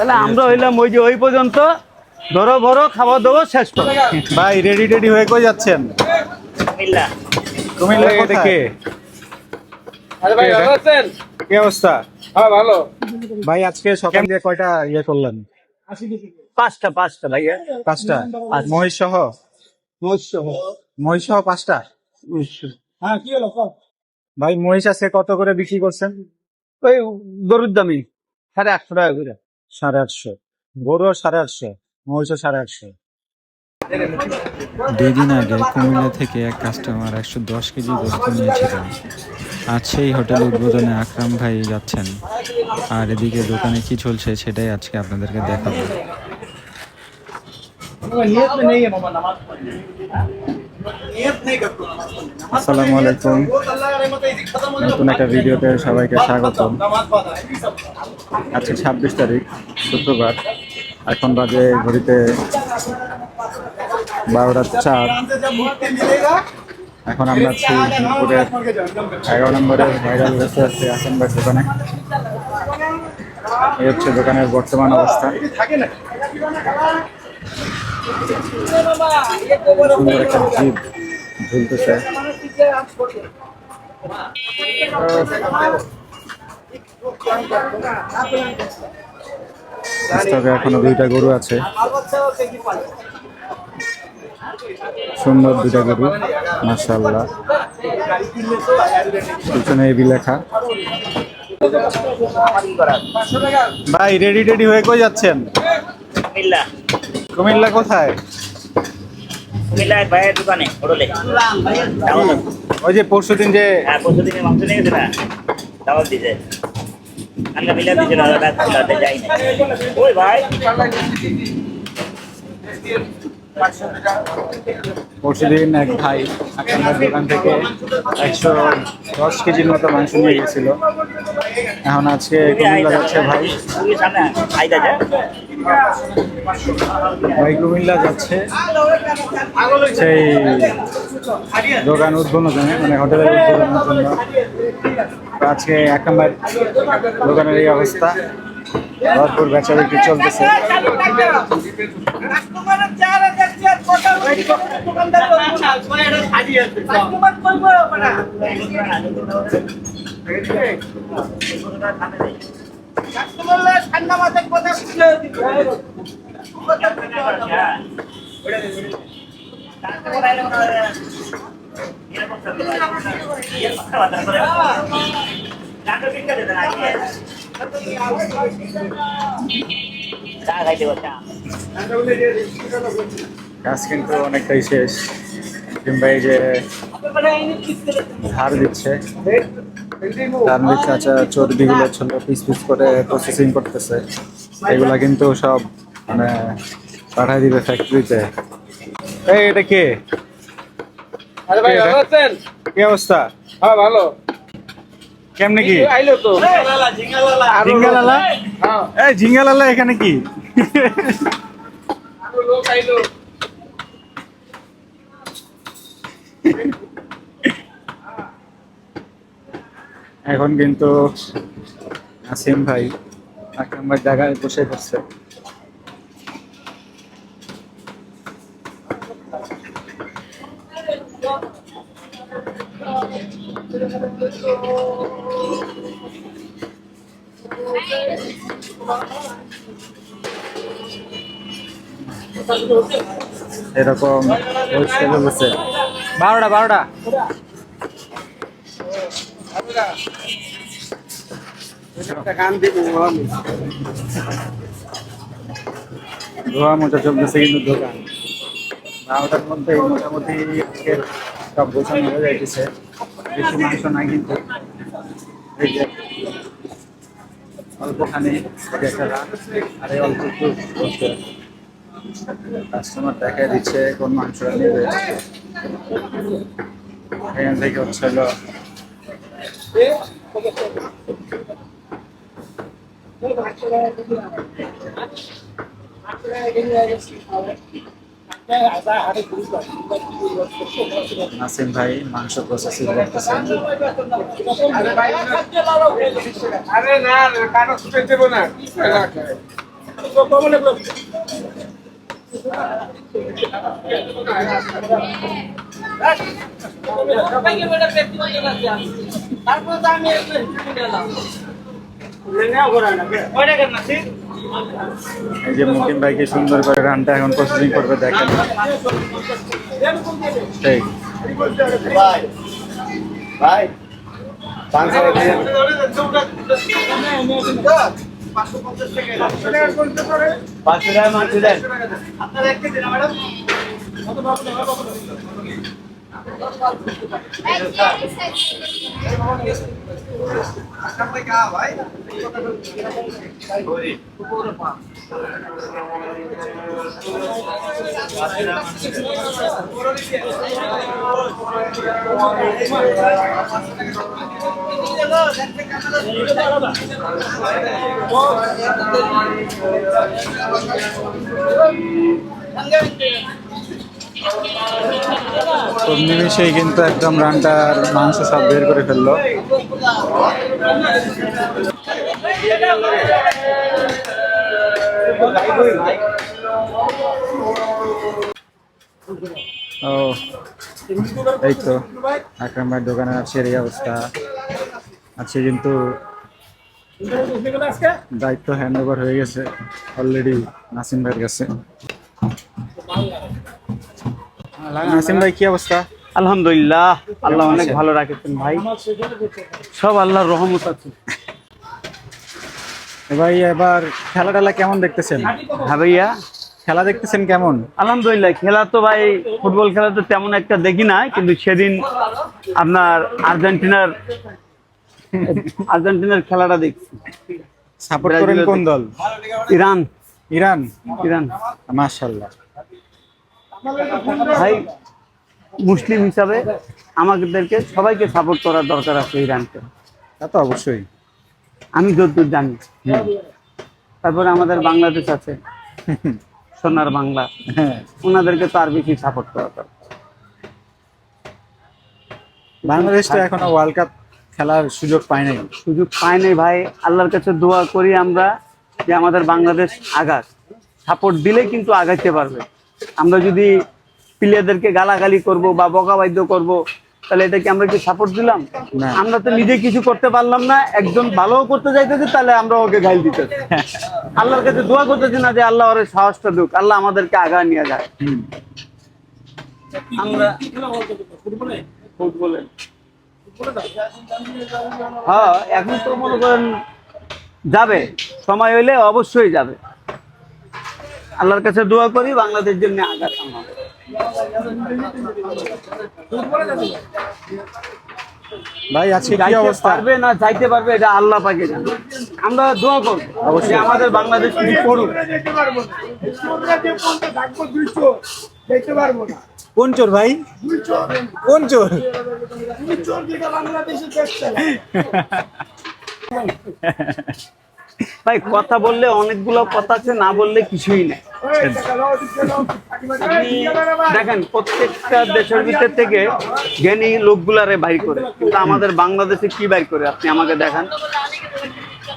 তাহলে আমরা হইলাম ওই যে ওই পর্যন্ত ধরো বড় খাবার দাবো শেষ করো। ভাই রেডি টেডি হয়ে কই যাচ্ছেন? কুমিল্লা। কুমিল্লা এটা কোথায়? কে? আরে ভাই ভালো আছেন? কি অবস্থা? হ্যাঁ ভালো। ভাই আজকে সকাল দিয়ে কয়টা করলেন? পাঁচটা ভাইয়া। পাঁচটা? মহিষ সহ? মহিষ সহ পাঁচটা? হ্যাঁ কি হলো কও? ভাই মহিষ আজকে কত করে বিক্রি করছেন? ওই গরুর দামি 850 টাকা করে। 850। গরু 850, মহিষও 850। 2 দিন আগে কুমিল্লা থেকে এক কাস্টমার 110 কেজি গোস্ত নিয়েছিলেন। আজ সেই হোটেল উদ্বোধনে আকরাম ভাই যাচ্ছেন, আর এদিকে দোকানে কি চলছে সেটাই আজকে আপনাদেরকে দেখাবো। আসসালামু আলাইকুম, নতুন একটা ভিডিওতে সবাইকে স্বাগতম। আজকে 26 তারিখ শুক্রবার, এখন বাজে ঘড়িতে 12:04। এখন আমরা আছি মিরপুরের 11 নম্বরের ভাইরাল রেস্টুরেন্ট আসেনবার দোকানে। এই হচ্ছে দোকানের বর্তমান অবস্থা। সুন্দর একটা জিপ ঝুলতেছে। স্টকে এখনো 2টা গরু আছে, সুন্দর 2টা গরু মাশাআল্লাহ। পিছনে এবি লেখা। ভাই রেডি টেডি হয়ে কই যাচ্ছেন? কুমিল্লা। কুমিল্লা কোথায়? কুমিল্লা এক ভাইয়ের দোকানে হোটেলে। ওই যে পরশুদিন যে হ্যাঁ পরশুদিনে মাংস নিয়ে গেছে না, দাওয়াত দিছে। আনকা মিলা দিছে না, রাত রাতে যাই না। ওই ভাই পরশুদিন এক ভাই আপনার দোকান থেকে 110 কেজির মতো মাংস নিয়ে গেছিল। এখন আজকে কুমিল্লা যাচ্ছে ভাই। তুই সামনে আইদা যা। ভাই কুমিল্লা যাচ্ছে সেই দোকান উদ্বোধনে, মানে হোটেলের উদ্বোধনের জন্য। তো আজকে 1 নম্বর দোকানের এই অবস্থা, ভরপুর বেচা বিক্রি চলতেছে। ঠান্ডা মাথায় কথা বুঝলে কাজ কিন্তু অনেকটাই শেষ। কিংবা এই যে ঝাড় দিচ্ছে, চর্বিগুলো ছোট পিস পিস করে প্রসেসিং করতেছে। এগুলা কিন্তু সব মানে পাঠাই দিবে ফ্যাক্টরিতে। এই এটা কে? আরে ভাই ভালো আছেন? কি অবস্থা? হ্যাঁ ভালো। কেমনে কি? আইলো তো ঝিঙ্গালালা? হ্যাঁ এই ঝিঙ্গালালা এখানে কি? আরো লোক আইলো। এখন কিন্তু আসিম ভাই 1 নম্বর জায়গায় বসে পড়ছে। এরকম বলছে 12টা গান দিব ধোয়া মোটা চলতেছে কিন্তু দোকান 12টার মধ্যে মোটামুটি আজকের সব গোছানো হয়ে যাইতেছে। বেশি মাংস নাই কিন্তু, এই যে অল্পখানি একটা রাত আর এই অল্প একটু বসে কাস্টমার দেখা দিচ্ছে কোন মাংসটা নেবে। এখান থেকে হচ্ছে হলো নাসিম ভাই মাংস প্রসেসিং করতেছেন। আরে না কারো ছুটে দেবো না। এই যে মুকিম ভাই কি সুন্দর করে রানটা এখন প্রসেসিং করবে দেখেন। এই ভাই তো নিমিশেই কিন্তু একদম রানটার মাংস সব বের করে ফেললো। ও এই তো আকরাম ভাইয়ের দোকানের আছে এই অবস্থা আছে, কিন্তু দায়িত্ব হ্যান্ড ওভার হয়ে গেছে অলরেডি নাসিম ভাইয়ের কাছে। নাসিম ভাই কি অবস্থা? আলহামদুলিল্লাহ, আল্লাহ অনেক ভালো রাখেছেন ভাই, সব আল্লাহর রহমত আছে। ভাই এবার খেলা টেলা কেমন দেখতেছেন? হ্যাঁ ভাইয়া, খেলা দেখতেছেন কেমন? আলহামদুলিল্লাহ, খেলা তো ভাই ফুটবল খেলা তো তেমন একটা দেখি না, কিন্তু সেদিন আপনার আর্জেন্টিনার খেলাটা দেখছি। সাপোর্ট করেন কোন দল? ইরান। ইরান? ইরান মাশাআল্লাহ। ভাই, মুসলিম হিসাবে আমাদেরকে সবাইকে সাপোর্ট করার দরকার আছে ইরানকে, তা তো অবশ্যই। আমি যতদূর জানি। তারপরে আমাদের বাংলাদেশ আছে, সোনার বাংলা, হ্যাঁ, ওনাদেরকে তো আর বেশি সাপোর্ট করা দরকার। বাংলাদেশ তো এখনো ওয়ার্ল্ড কাপ খেলার সুযোগ পায় নাই। সুযোগ পায় নাই ভাই, আল্লাহর কাছে দোয়া করি আমরা যে আমাদের বাংলাদেশ আগাক। সাপোর্ট দিলে কিন্তু আগাইতে পারবে। আমরা যদি প্লেয়ারদেরকে গালাগালি করব বা বকাবাদ্য করব, তাহলে এটা কি আমরা কি সাপোর্ট দিলাম? না। আমরা তো নিজে কিছু করতে পারলাম না, একজন ভালো করতে যাইতেছে তাহলে আমরা ওকে গাইল দিতেছি। আল্লাহর কাছে দোয়া করতেছি না যে আল্লাহ ওর সাহসটা দিক, আল্লাহ আমাদেরকে আগায় নিয়ে যায়। আমরা ফুটবলে হ্যাঁ, এখন তো মনে করেন যাবে, সময় হইলে অবশ্যই যাবে। আল্লাহর কাছে দোয়া করি বাংলাদেশ জন্য আঘাত আমার। ভাই আজকে কি যাইতে অবস্থা? পারবে না যাইতে পারবে এটা আল্লাহ পাকে জানে। আমরা দোয়া করব অবশ্যই আমাদের বাংলাদেশ কিছু করুক। কোন চোর ভাই? কোন চোর? ভাই কথা বললে অনেকগুলো কথা আছে, না বললে কিছুই নেই। দেখেন প্রত্যেকটা দেশের ভিতর থেকে জ্ঞানী লোকগুলারে বাইর করে, কিন্তু আমাদের বাংলাদেশে কি বাইর করে আপনি আমাকে দেখান।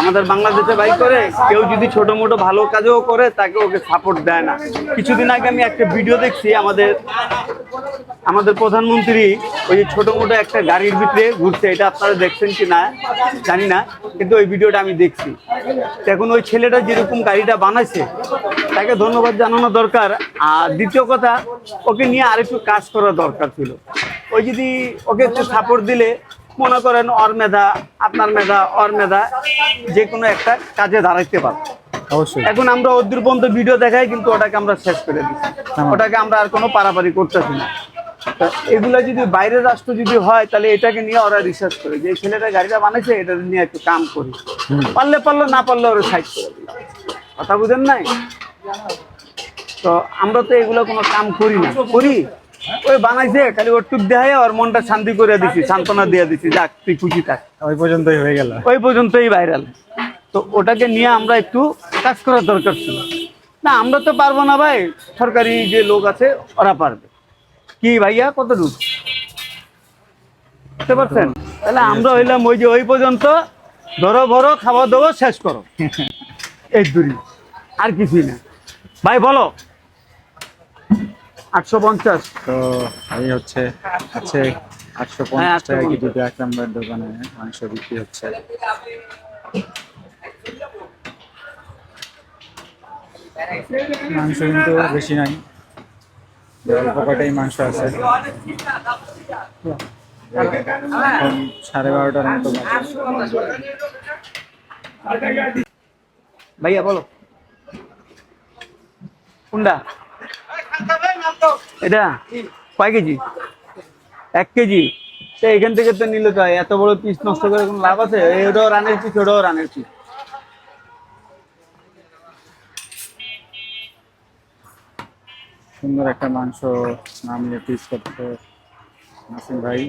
আমাদের বাংলাদেশে বাইর করে কেউ যদি ছোট মোটো ভালো কাজও করে তাকে ওকে সাপোর্ট দেয় না। কিছুদিন আগে আমি একটা ভিডিও দেখছি, আমাদের প্রধানমন্ত্রী ওই যে ছোট মোটো একটা গাড়ির ভিতরে ঘুরছে, এটা আপনারা দেখছেন কি না জানি না, কিন্তু ওই ভিডিওটা আমি দেখছি। এখন ওই ছেলেটা যেরকম গাড়িটা বানাইছে তাকে ধন্যবাদ জানানো দরকার। আর দ্বিতীয় কথা, ওকে নিয়ে আরেকটু কাজ করা দরকার ছিল। ওই যদি ওকে একটু সাপোর্ট দিলে, মনে করেন ওর মেধা, আপনার মেধা, ওর মেধা, যে কোনো একটা কাজে দাঁড়াইতে পারবে। অবশ্যই। এখন আমরা অদূর পর্যন্ত ভিডিও দেখাই, কিন্তু ওটাকে আমরা শেষ করে দিই, ওটাকে আমরা আর কোনো পারাপারি করতেছি না। তা এগুলা যদি বাইরের রাষ্ট্র যদি হয়, তাহলে এটাকে নিয়ে ওরা রিসার্চ করে যে ছেলেটা গাড়িটা বানাইছে এটা নিয়ে একটু কাম করি, পারলে পারলো, না পারলে ওরা সাইড করে দিল। কথা বুঝেন নাই? তো আমরা তো এগুলো কোনো কাম করি না, করি ওই বানাইছে খালি ওটুক দেখায় ওর মনটা শান্তি করে দিছি, সান্ত্বনা দিয়ে দিছি, যাক তুই খুশি থাক, ওই পর্যন্তই হয়ে গেল। ওই পর্যন্তই ভাইরাল। তো ওটাকে নিয়ে আমরা একটু কাজ করার দরকার ছিল। না আমরা তো পারবো না ভাই, সরকারি যে লোক আছে ওরা পারবে। কি ভাইয়া কতটুকু বুঝতে পারছেন? তাহলে আমরা হইলাম ওই যে ওই পর্যন্ত ধরো ভরো খাওয়া দাওয়া শেষ করো, এই দূরই। আর কিছুই না ভাই, বলো 850। তো এই হচ্ছে আছে হ্যাঁ, 850 টাকা 850 কেজিতে আকরাম ভাইয়ের দোকানে মাংস বিক্রি হচ্ছে। মাংস কিন্তু বেশি নাই, অল্প কটাই মাংস আছে। এখন 12:30টার মতো বাজে। ভাইয়া বলো কোনটা এটা কয় কেজি? 1 কেজি। তো এখান থেকে তো নিলে তো হয়, এত বড় পিস নষ্ট করে কোনো লাভ আছে? ওটাও রানের পিস, ওটাও রানের পিস। সুন্দর একটা মাংস নামিয়ে পিস করতে নাসিম ভাই।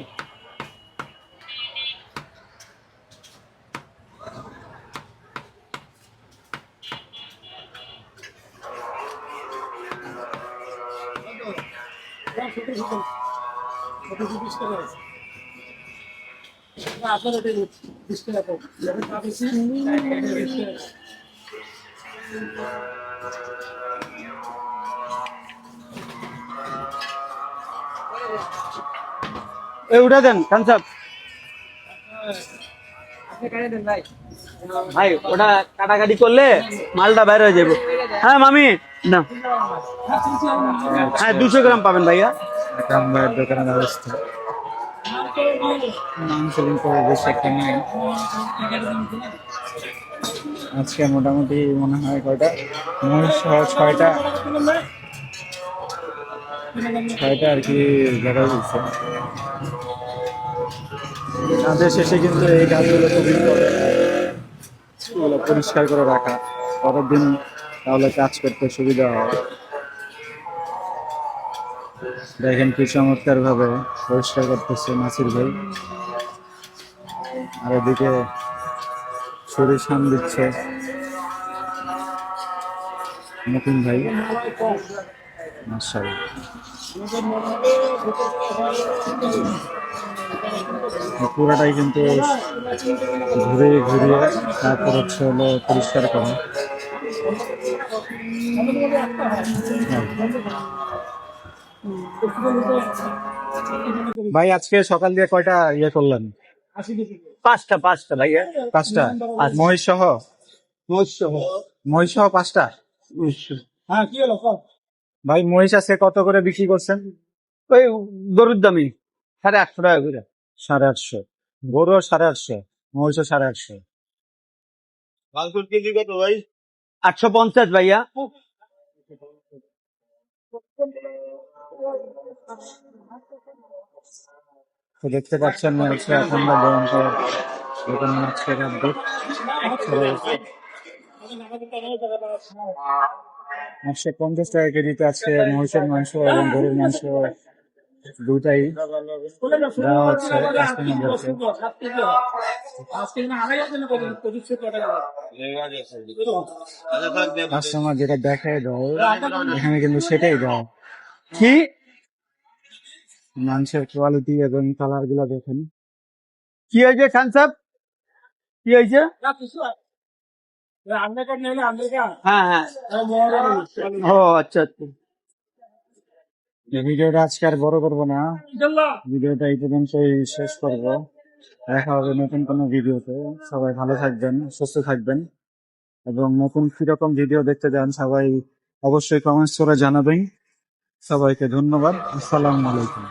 উঠা দেন খান সাহেব। ভাই ওটা কাটাকাটি করলে মালটা বাইরে হয়ে যাবে। হ্যাঁ মামি না, হ্যাঁ 200 গ্রাম পাবেন ভাইয়া। আকরাম ভাইয়ের দোকানের অবস্থা, মাংস কিন্তু বেশি একটা নেই আজকে। মোটামুটি মনে হয় কয়টা মহিষ সহ ছয়টা আর কি দেখা যাচ্ছে। কাজের শেষে কিন্তু এই কাজগুলো খুব ইম্পর্টেন্ট, এগুলো পরিষ্কার করে রাখা পরের দিন, তাহলে কাজ করতে সুবিধা হয়। দেখেন কি চমৎকার ভাবে পরিষ্কার করতেছে নাসির ভাই, আর এদিকে ছুরি সান দিচ্ছে নতুন ভাই। মাশাআল্লাহ, পুরাটাই কিন্তু ঘুরিয়ে ঘুরিয়ে তারপর হচ্ছে হলো পরিষ্কার করা। ভাই আজকে সকাল দিয়ে কয়টা ইয়ে করলেন? 5টা ভাইয়া। 5টা মহিষ সহ? মহিষ সহ 5টা? হ্যাঁ কি হলো ভাই মহিষ আজকে কত করে বিক্রি করছেন? ওই গরুর দামি 850 টাকা করে। 850। গরু 850, মহিষও 850। মাংসের কেজি কত ভাই? 850 ভাইয়া। তো দেখতে পাচ্ছেন হচ্ছে এখন ভয়ঙ্কর দোকানে আজকের আপডেট। 850 টাকা কেজিতে আজকে মহিষের মাংস এবং গরুর মাংস দুটাই দেওয়া হচ্ছে কাস্টমারদেরকে। কাস্টমার যেটা দেখায় দাও এখানে কিন্তু সেটাই দাও। কি মাংসের কোয়ালিটি এবং কালার গুলো দেখেন। কি হয়েছে খান সাহেব, কি হয়েছে? হ্যাঁ হ্যাঁ, ও আচ্ছা আচ্ছা। এই ভিডিওটা আজকে আর বড় করবো না, ভিডিওটা এই পর্যন্তই শেষ করবো। দেখা হবে নতুন কোনো ভিডিওতে। সবাই ভালো থাকবেন, সুস্থ থাকবেন, এবং নতুন কিরকম ভিডিও দেখতে চান সবাই অবশ্যই কমেন্টস করে জানাবেন। সবাইকে ধন্যবাদ। আসসালামু আলাইকুম।